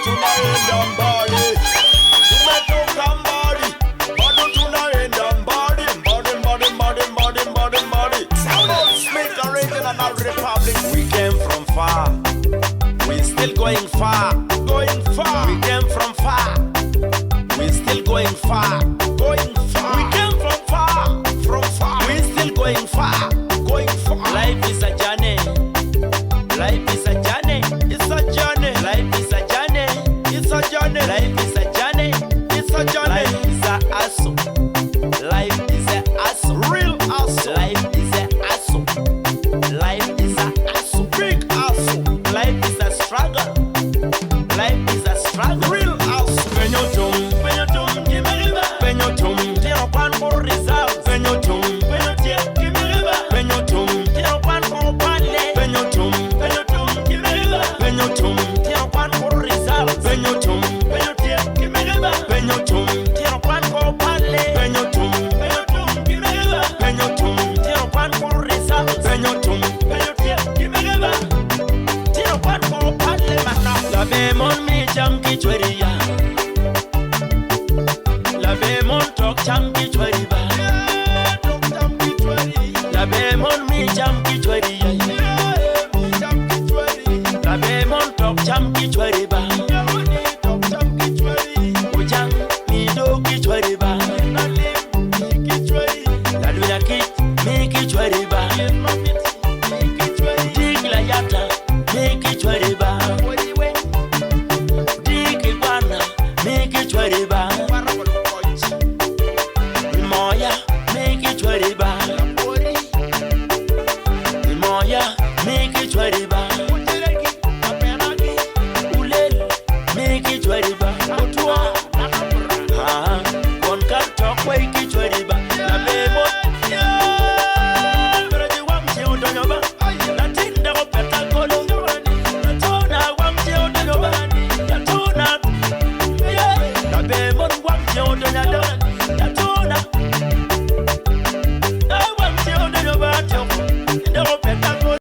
tunaenda mbali, tumetoka mbali, bado tunaenda mbali, mbali. Bosmic original republic. We came from far, we still going far. We came from far, we still going far. We came from far, we still going far. Life is a journey. Life is a journey. It's a journey. Life is a journey. It's a journey. Life is a journey. It's a journey. Life is a hustle. Life is a hustle. Real hustle. Life is a hustle. Life is a hustle. Big hustle. Life is a struggle. Life is a struggle. Real hustle. Penyotum, give me river. Penyotum, tell pan for results. Penyotum, give me river. Penyotum, tell pan for pale. Penyotum, give me river. Penyotum, tell pan for results. Penyotum, give me river. Penyotum, tell pan for pale. Penyotum, give me river. Penyotum, tell pan for results. Penyotum, give me river. Tell pan for pale. La bemon mi jam ki chweriya. La bemon tok jam ki chweriba. La bemon mi jam ki chweriya. La bemon tok jam ki chweriba. Ojang mi do ki chweriba. La duya ki mi ki chweriba. Dig la yata mi ki chweriba. Dig iguana mi ki chweriba. Moya mi ki chweriba. Moya mi ki chweriba. Ulel mi ki chweriba. Kon kan tok way ki chweriba. La bebo Beraji wam che odonyoba. La tinda ko peta kolo. La tona wam che odonyoba. La tona La bebo wam che odonyoba.